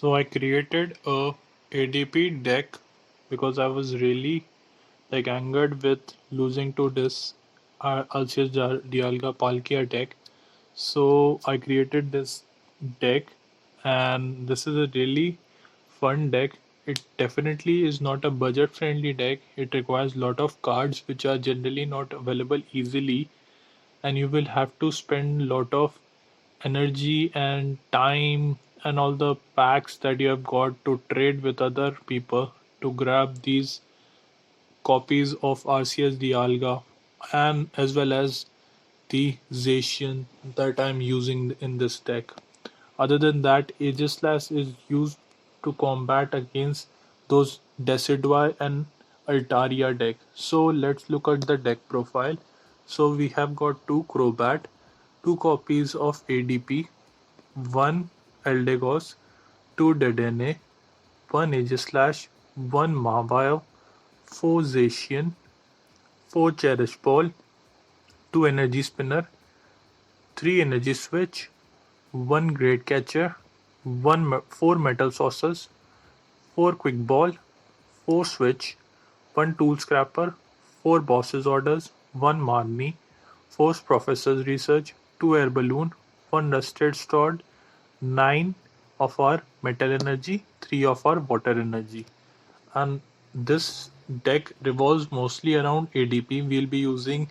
So I created a ADP deck because I was really angered with losing to this Arceus Dialga Palkia deck. So I created this deck, and this is a really fun deck. It definitely is not a budget friendly deck. It requires a lot of cards which are generally not available easily, and you will have to spend a lot of energy and time and all the packs that you have got to trade with other people to grab these copies of Arceus Dialga, and as well as the Zacian that I'm using in this deck. Other than that, Aegislash is used to combat against those Decidueye and Altaria deck. So let's look at the deck profile. So we have got two Crobat, two copies of ADP, one Eldegoss, two Dedenne, one Aegislash, one Mawile, four Zacian, four Cherish Ball, two Energy Spinner, three Energy Switch, one Great Catcher, four Metal Saucers, four Quick Ball, four Switch, one Tool Scrapper, four Boss's Orders, one Marnie, four Professor's Research, two Air Balloon, one Rusted Sword, nine of our Metal Energy, three of our Water Energy. And this deck revolves mostly around ADP. We'll be using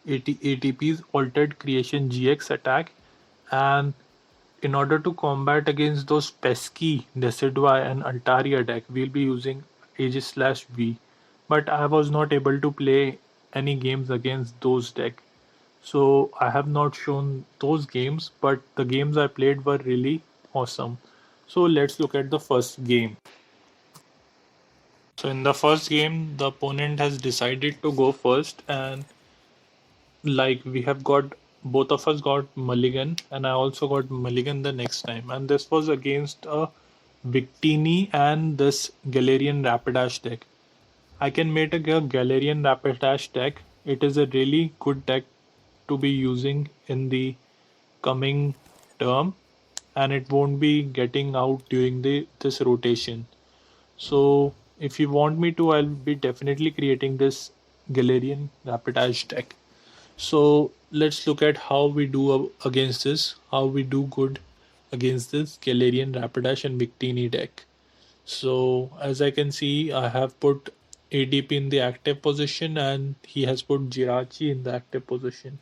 ATP's Altered Creation GX attack, and in order to combat against those pesky Decidueye and Altaria deck, we'll be using Aegislash V. But I was not able to play any games against those deck. So I have not shown those games, but the games I played were really awesome. So let's look at the first game. So in the first game, the opponent has decided to go first, and we have got, both of us got mulligan, and I also got mulligan the next time, and this was against a Victini and this Galarian Rapidash deck. I can make a Galarian Rapidash deck. It is a really good deck to be using in the coming term, and it won't be getting out during this rotation. So if you want me to, I'll be definitely creating this Galarian Rapidash deck. So let's look at how we do against this, how we do good against this Galarian Rapidash and Victini deck. So as I can see, I have put ADP in the active position, and he has put Jirachi in the active position.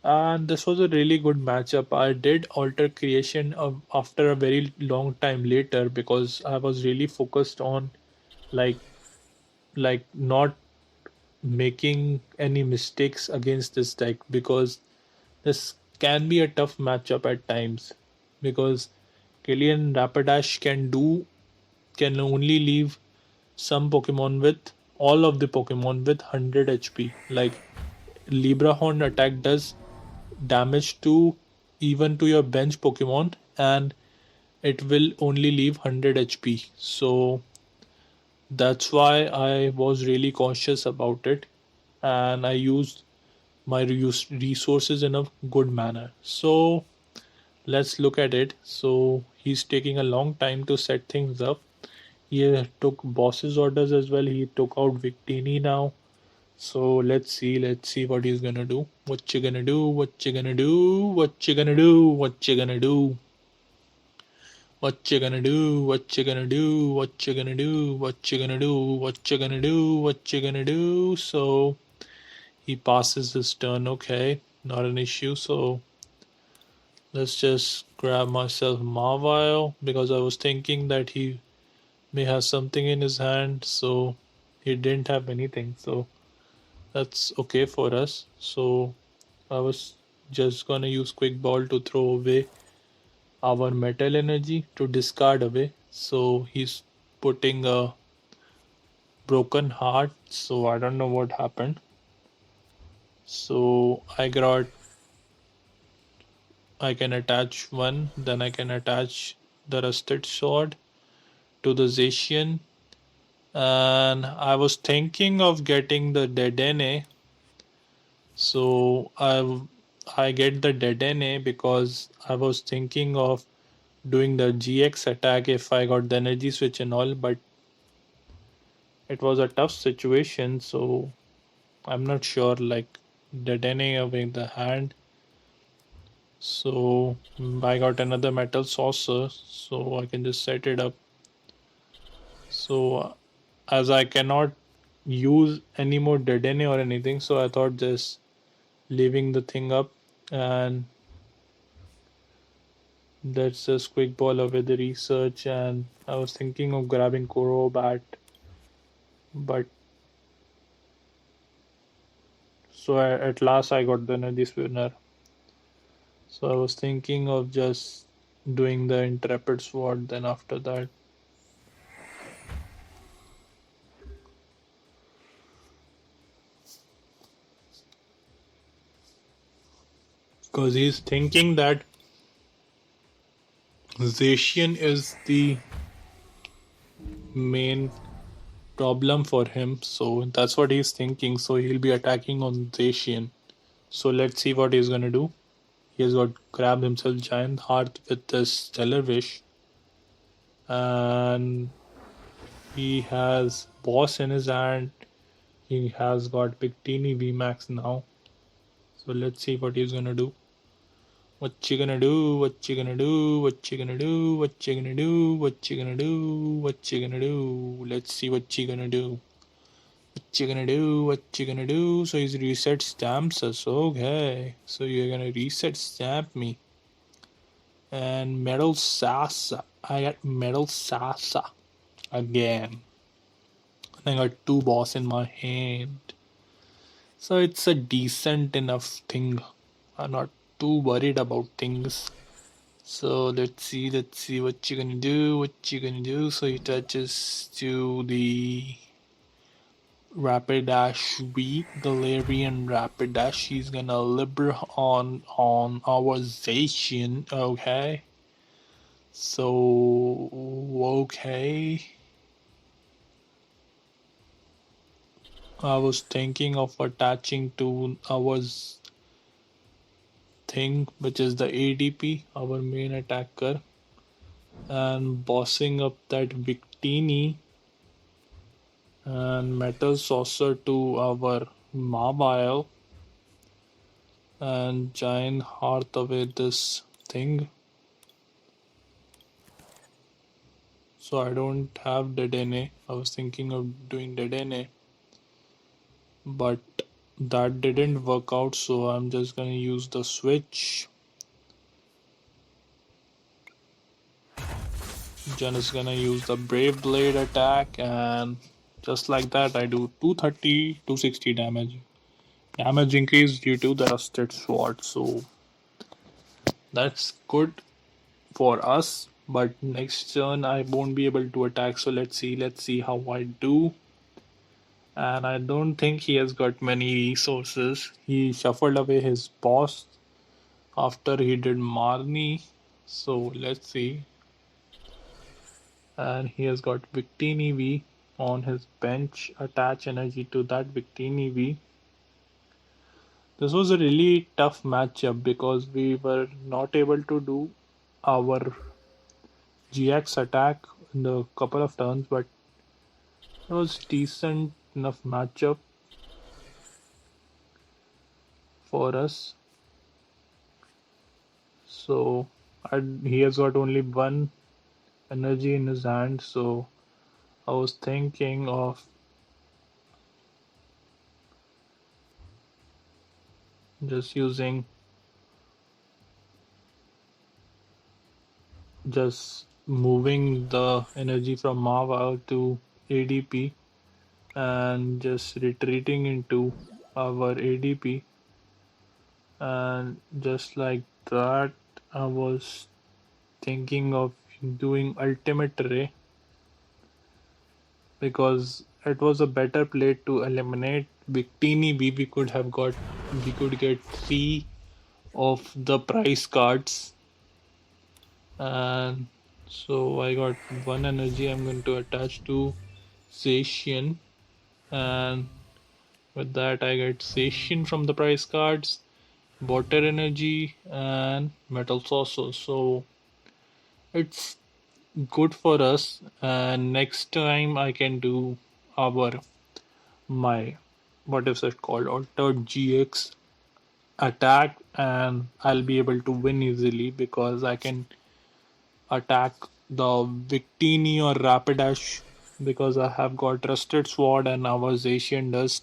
And this was a really good matchup. I did alter creation after a very long time later because I was really focused on like not making any mistakes against this deck, because this can be a tough matchup at times, because Killian Rapidash can only leave some Pokemon with all of the Pokemon with 100 HP. Like Librahorn attack does damage to even to your bench Pokemon, and it will only leave 100 HP. So that's why I was really cautious about it, and I used my resources in a good manner. So let's look at it. So he's taking a long time to set things up. He took boss's orders as well. He took out Victini now. So let's see what he's gonna do. What you gonna do? What you gonna do? What you gonna do? What you gonna do? What you gonna do? What you gonna do? What you gonna do? What you gonna do? What you gonna do? What you gonna do? So he passes his turn. Okay, not an issue. So let's just grab myself Mawile, because I was thinking that he may have something in his hand. So he didn't have anything. So that's okay for us. So I was just gonna use Quick Ball to throw away our Metal Energy to discard away. So he's putting a Broken Heart. So I don't know what happened. So I can attach one, then I can attach the Rusted Sword to the Zacian, and I was thinking of getting the Dedenne. So I get the Dedenne because I was thinking of doing the GX attack if I got the energy switch and all, but it was a tough situation, so I'm not sure, like Dedenne away the hand. So I got another Metal Saucer, so I can just set it up. So as I cannot use any more Dedenne or anything, so I thought just leaving the thing up, and that's just quick ball away the research. And I was thinking of grabbing Crobat, but so at last I got the Energy Spinner. So I was thinking of just doing the Intrepid Sword then after that. Because he's thinking that Zacian is the main problem for him. So that's what he's thinking. So he'll be attacking on Zacian. So let's see what he's gonna do. He has got grabbed himself Giant Heart with this Stellar Wish. And he has Boss in his hand. He has got Victini VMAX now. So let's see what he's gonna do. What you gonna do? What you gonna do? What you gonna do? What you gonna do? What you gonna do? What you gonna do? Let's see what you gonna do. What you gonna do? What you gonna do? So he's reset stamps us. Okay. So you're gonna reset stamp me. And Metal Saucer. I got Metal Saucer again. I got two boss in my hand. So it's a decent enough thing. I'm not too worried about things. So let's see what you're gonna do, So he touches to the Rapid Dash V, the Larian Rapid Dash. He's gonna Libra on our Zacian, okay. So okay. I was thinking of attaching to our thing, which is the ADP, our main attacker, and bossing up that Victini and Metal Saucer to our Mawile and Giant Heart away this thing. So I don't have Dedenne. I was thinking of doing Dedenne, but that didn't work out, so I'm just gonna use the switch. Jen is gonna use the Brave Blade attack, and just like that I do 230, 260 damage. Damage increase due to the Rusted Sword, so that's good for us. But next turn I won't be able to attack, so let's see how I do. And I don't think he has got many resources. He shuffled away his boss after he did Marnie, so let's see. And he has got Victini V on his bench. Attach energy to that Victini V. This was a really tough matchup because we were not able to do our GX attack in a couple of turns, but it was decent enough matchup for us. So he has got only one energy in his hand, so I was thinking of just moving the energy from Mawile to ADP and just retreating into our ADP, and just like that I was thinking of doing Ultimate Ray because it was a better play to eliminate Victini V. We could get 3 of the prize cards, and so I got one energy I'm going to attach to Zacian, and with that I get Zacian from the prize cards, water energy and Metal Saucer. So it's good for us, and next time I can do our my what is it called, altered GX attack, and I'll be able to win easily because I can attack the Victini or Rapidash because I have got Rusted Sword, and our Zacian does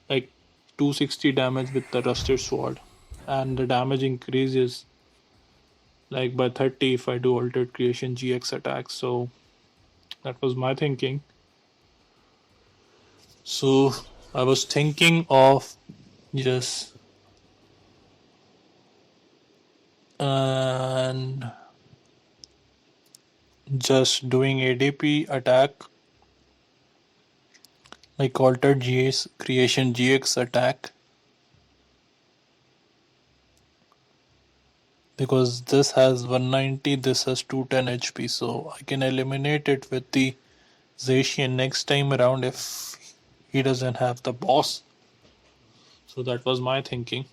like 260 damage with the Rusted Sword, and the damage increases like by 30 if I do Altered Creation GX attacks. So that was my thinking. So I was thinking of just and just doing ADP attack like Altered GX Creation GX attack, because this has 190, this has 210 HP, so I can eliminate it with the Zacian next time around if he doesn't have the boss. So that was my thinking.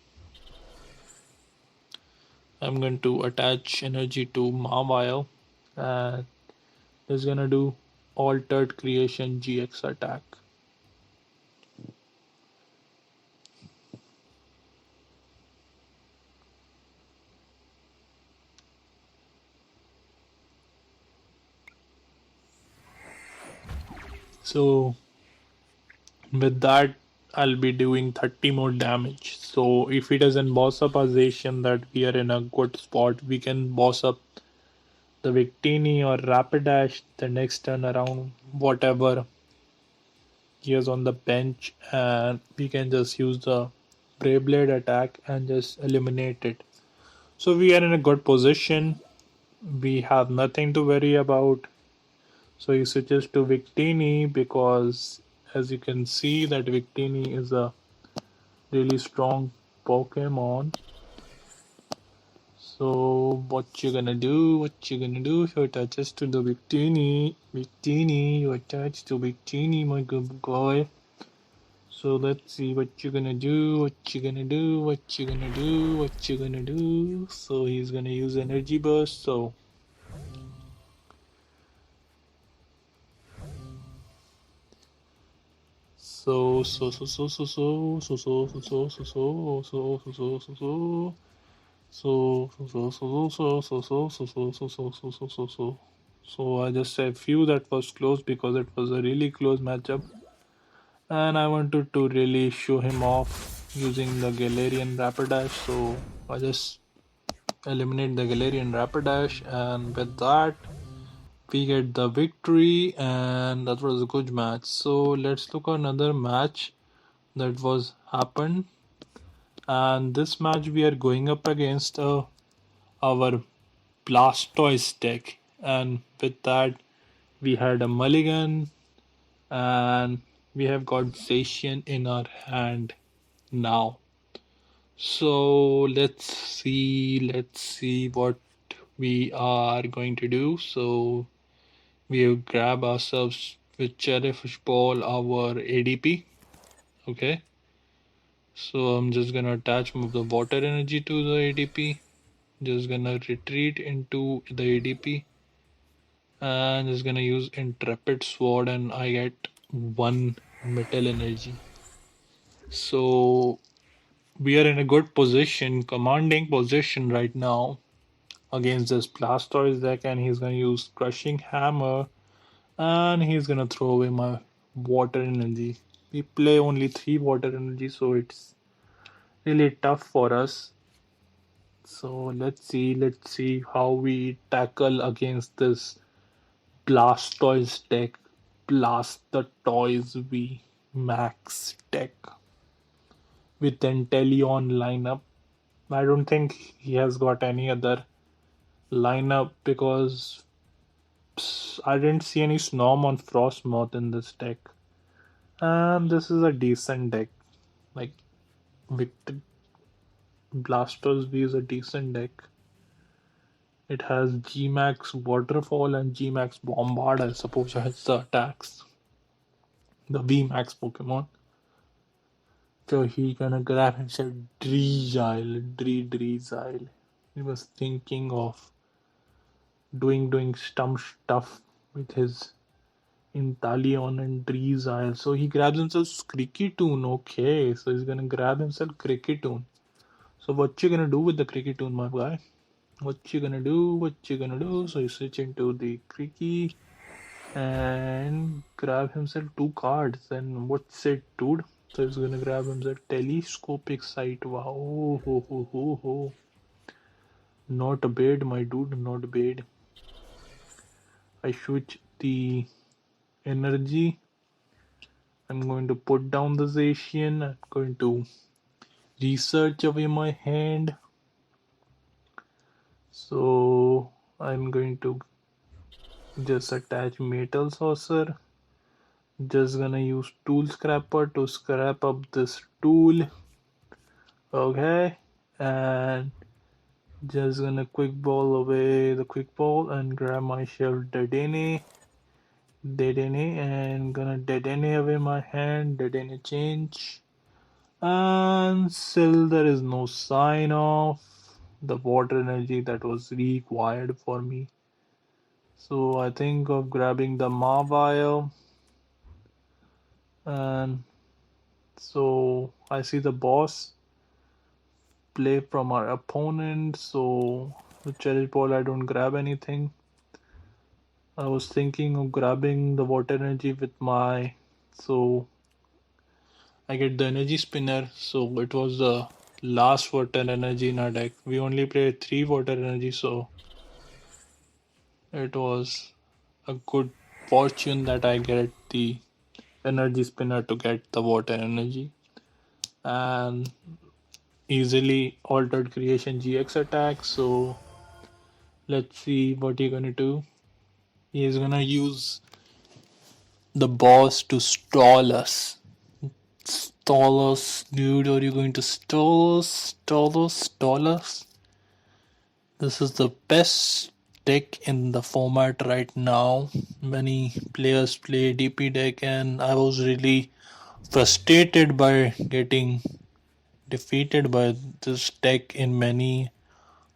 I'm going to attach energy to Mawile, and it's gonna do Altered Creation GX attack. So with that, I'll be doing 30 more damage. So if he doesn't boss up our Zacian, that we are in a good spot. We can boss up the Victini or Rapidash the next turn around, whatever he is on the bench, and we can just use the Brave Blade attack and just eliminate it. So we are in a good position. We have nothing to worry about. So he switches to Victini because, as you can see, that Victini is a really strong Pokemon. So what you gonna do? What you gonna do? You attach to the Victini. Victini, you attach to Victini, my good boy. So let's see what you're gonna do, what you're gonna do, what you're gonna do, what you're gonna do. So he's gonna use energy burst. So I just said few that was close because it was a really close matchup, and I wanted to really show him off using the Galarian Rapidash. So I just eliminate the Galarian Rapidash, and with that we get the victory, and that was a good match. So let's look at another match that was happened, and this match we are going up against our Blastoise deck, and with that we had a mulligan, and we have got Zacian in our hand now. So let's see what we are going to do. So we grab ourselves with Cherish Ball our ADP. Okay. So I'm just gonna attach the water energy to the ADP. Just gonna retreat into the ADP, and just gonna use Intrepid Sword, and I get one metal energy. So we are in a good position, commanding position right now against this Blastoise deck, and he's gonna use Crushing Hammer, and he's gonna throw away my water energy. We play only 3 water energy, so it's really tough for us. So let's see how we tackle against this Blastoise deck. Blast the Toys V Max deck with Inteleon lineup. I don't think he has got any other lineup because I didn't see any Snom on Frostmoth in this deck. And this is a decent deck. Like Victor Blastoise V is a decent deck. It has G-Max Waterfall and G-Max Bombard, I suppose, as the attacks. The V-Max Pokemon. So he gonna grab and say Drizzile. He was thinking of doing stump stuff with his Intalion and Drizzile. So he grabs himself Cricketune. Okay, so he's gonna grab himself Cricketune. So what you gonna do with the Cricketune, my guy? What you gonna do? What you gonna do? So you switch into the Cricky and grab himself two cards. And what's it, dude? So he's gonna grab himself Telescopic Sight. Wow, ho ho ho ho. Not bad, my dude. Not bad. I switch the energy. I'm going to put down the Zacian. I'm going to research away my hand. So I'm going to just attach Metal Saucer. Just gonna use Tool Scrapper to scrap up this tool. Okay, and just gonna quick ball away the quick ball and grab myself Dedenne, and gonna Dedenne away my hand. Dedenne change. And still there is no sign of the water energy that was required for me. So I think of grabbing the Mawile, and so I see the boss play from our opponent. So with Cherish Ball I don't grab anything. I was thinking of grabbing the water energy with my, so I get the Energy Spinner. So it was the last water energy in our deck. We only played 3 water energy, so it was a good fortune that I get the Energy Spinner to get the water energy. And easily altered creation GX attack. So let's see what he's gonna do. He's gonna use the boss to stall us. Stall us, dude. Are you going to stall us? Stall us? Stall us? This is the best deck in the format right now. Many players play DP deck, and I was really frustrated by getting defeated by this deck in many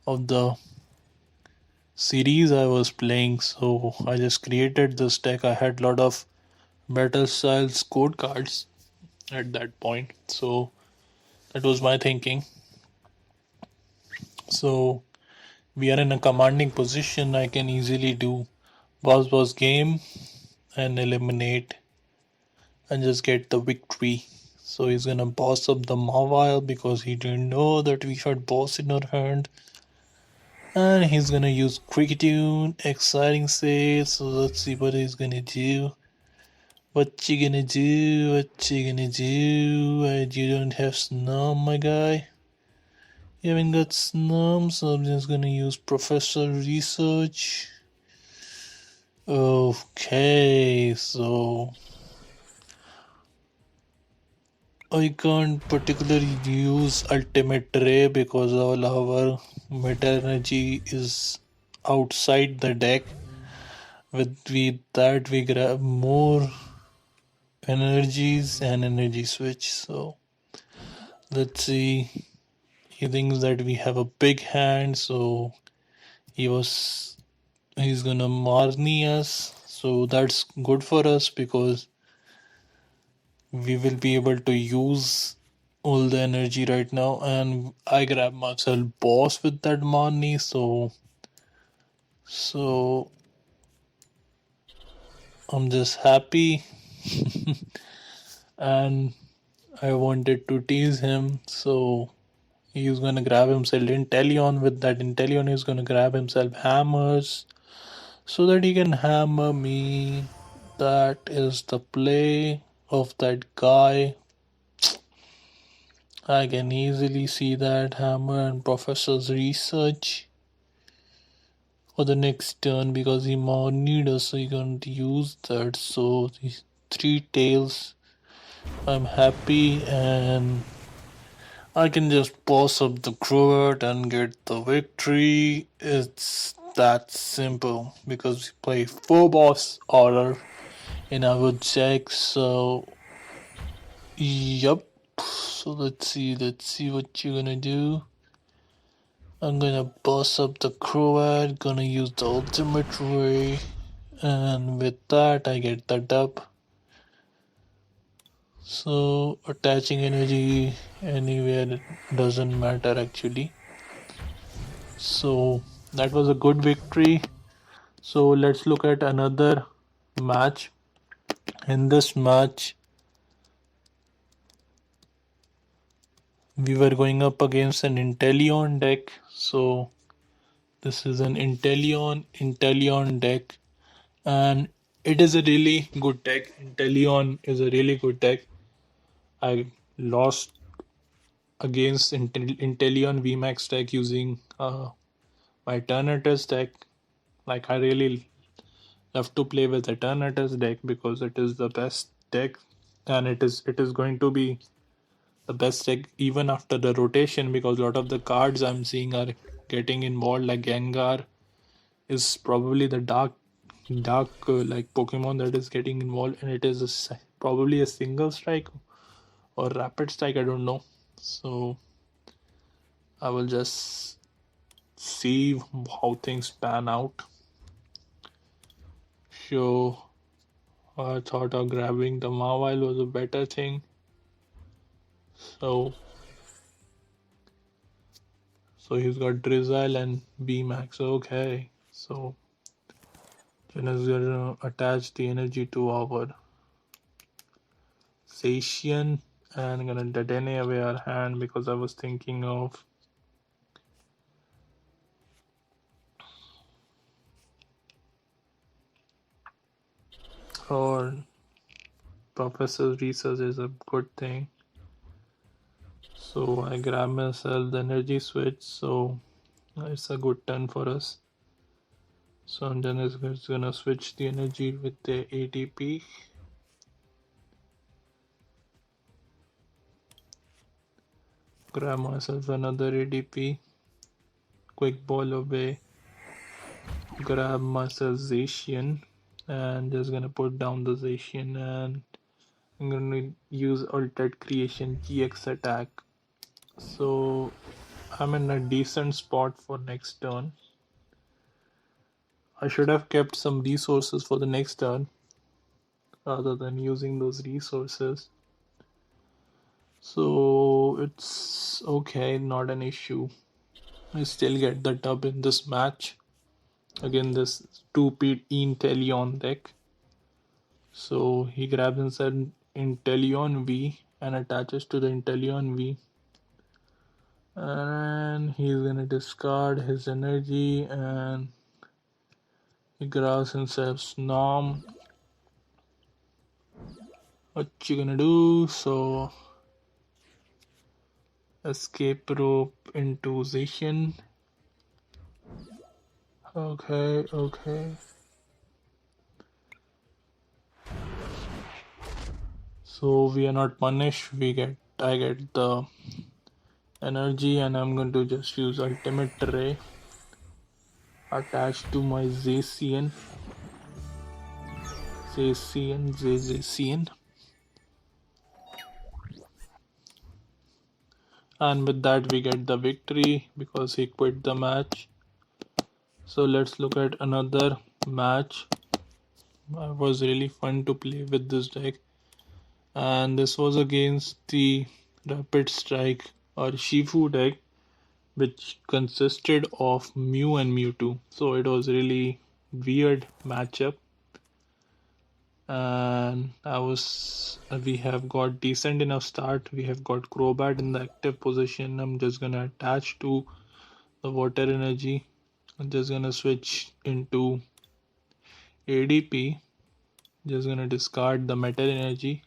of the series I was playing. So I just created this deck. I had a lot of battle styles code cards at that point. So that was my thinking. So we are in a commanding position. I can easily do boss game and eliminate and just get the victory. So he's gonna boss up the Mawile because he didn't know that we had boss in our hand. And he's gonna use Cricketune, exciting save. So let's see what he's gonna do. What you gonna do? What you gonna do? You don't have Snom, my guy. You haven't got Snom, so I'm just gonna use Professor Research. Okay, so I can't particularly use Ultimate Ray because all our meta energy is outside the deck. With that we grab more energies and energy switch. So let's see. He thinks that we have a big hand, so he's gonna Marnie us. So that's good for us because we will be able to use all the energy right now. And I grab myself boss with that Marnie, so I'm just happy. And I wanted to tease him, so he's gonna grab himself Inteleon. With that Inteleon, he's gonna grab himself hammers so that he can hammer me. That is the play of that guy. I can easily see that hammer and Professor's research for the next turn because he more need us, so he's going to use that. So these 3 tails, I'm happy, and I can just pause up the Crobat and get the victory. It's that simple because we play 4 boss order in our deck. So yup. So let's see what you're gonna do. I'm gonna boss up the Crobat, gonna use the ultimate ray, and with that I get the dub. So attaching energy anywhere doesn't matter actually. So that was a good victory. So let's look at another match. In this match, we were going up against an Inteleon deck. So this is an Inteleon deck, and it is a really good deck. Inteleon is a really good deck. I lost against Inteleon VMAX deck using my Eternatus deck. Like I really love to play with Eternatus deck because it is the best deck, and it is going to be the best deck even after the rotation, because a lot of the cards I'm seeing are getting involved, like Gengar is probably the dark like Pokemon that is getting involved, and it is probably a single strike or rapid strike, I don't know. So I will just see how things pan out. So I thought of grabbing the Mawile was a better thing. So he's got Drizzle and B-Max. Okay. So then is gonna attach the energy to our Zacian and gonna Dedenne away our hand, because I was thinking of or Professor's research is a good thing. So I grab myself the energy switch, so it's a good turn for us. So then it's gonna switch the energy with the ATP. Grab myself another ADP. Quick ball away. Grab myself Zacian and just gonna put down the Zacian, and I'm gonna use Altered Creation GX attack. So I'm in a decent spot for next turn. I should have kept some resources for the next turn rather than using those resources. So it's okay, not an issue. I still get the dub in this match. Again, this stupid Inteleon deck. So he grabs inside Inteleon V and attaches to the Inteleon V. And he's gonna discard his energy and he grabs himself Snom. What you gonna do? So escape rope into Zacian. Okay. So we are not punished. I get the energy, and I'm going to just use ultimate ray attached to my Zacian. And with that we get the victory because he quit the match. So let's look at another match. It was really fun to play with this deck, and this was against the Rapid Strike or Shifu deck, which consisted of Mew and Mewtwo. So it was really weird matchup, and we have got decent enough start. We have got Crobat in the active position. I'm just gonna attach to the water energy. I'm just gonna switch into ADP. Just gonna discard the metal energy,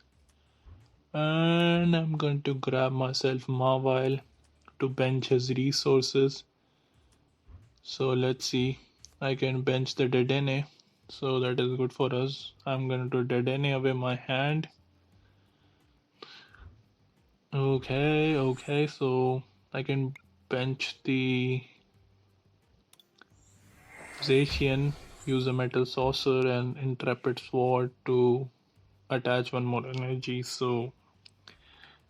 and I'm going to grab myself Mawile to bench his resources. So let's see. I can bench the Dedenne, so that is good for us. I'm going to Dedenne away my hand. Okay, so I can bench the Zacian, use a Metal Saucer and Intrepid Sword to attach one more energy. So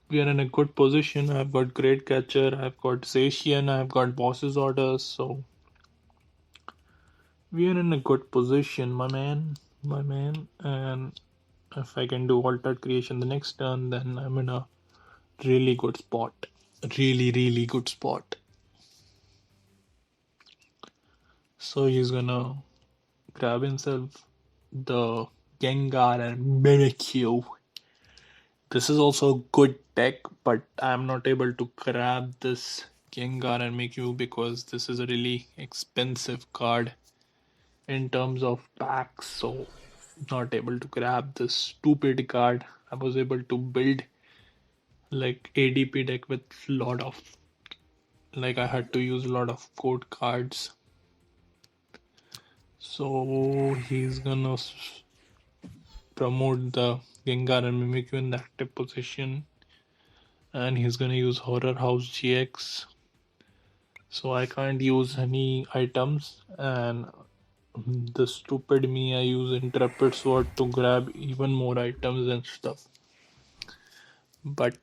we are in a good position. I've got Great Catcher, I've got Zacian, I've got Boss's Orders, so we are in a good position, my man, my man. And if I can do altered creation the next turn, then I'm in a really good spot. Really, really good spot. So he's gonna grab himself the Gengar and Mimikyu. This is also a good deck, but I'm not able to grab this Gengar and Mimikyu because this is a really expensive card in terms of packs, so not able to grab this stupid card. I was able to build like ADP deck with lot of, like, I had to use a lot of code cards. So he's gonna promote the Gengar and Mimikyu in the active position, and he's gonna use Horror House GX. So I can't use any items, and the stupid me, I use Intrepid Sword to grab even more items and stuff. But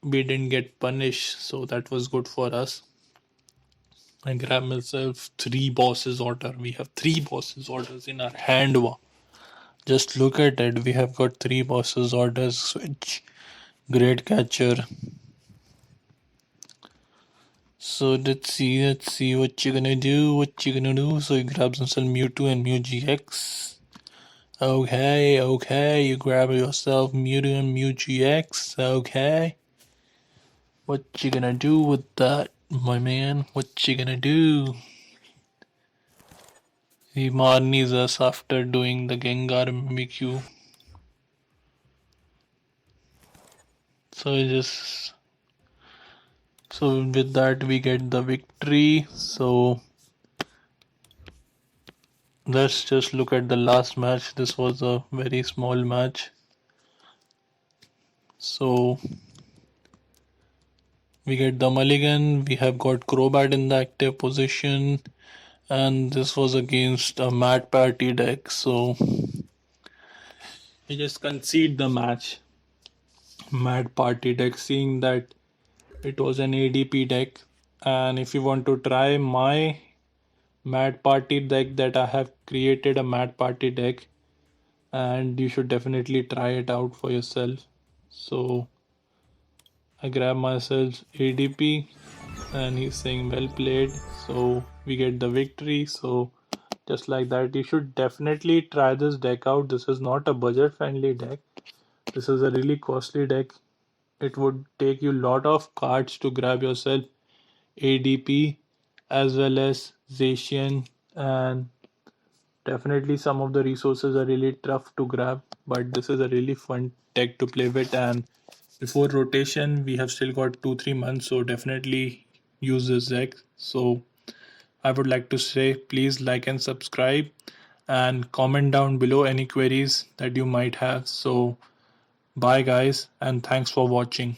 we didn't get punished, so that was good for us. I grabbed myself 3 bosses order. We have 3 bosses orders in our hand. Just look at it. We have got 3 bosses orders. Switch, Great Catcher. So let's see what you're gonna do. So he grabs himself Mewtwo and Mew GX. Okay, you grab yourself Mewtwo and Mew GX. Okay. What you gonna do with that, my man? What you gonna do? He Marnies us after doing the Gengar Mimikyu. So with that we get the victory. So let's just look at the last match. This was a very small match. So we get the mulligan. We have got Crobat in the active position, and this was against a Mad Party deck. So we just concede the match. Mad Party deck, seeing that it was an ADP deck. And if you want to try my Mad Party deck, that I have created a Mad Party deck, and you should definitely try it out for yourself. So I grab myself ADP, and he's saying well played. So we get the victory. So just like that, you should definitely try this deck out. This is not a budget friendly deck. This is a really costly deck. It would take you a lot of cards to grab yourself ADP as well as Zacian, and definitely some of the resources are really tough to grab, but this is a really fun deck to play with. And before rotation we have still got 2-3 months, so definitely use this deck. So I would like to say, please like and subscribe and comment down below any queries that you might have. So bye guys, and thanks for watching.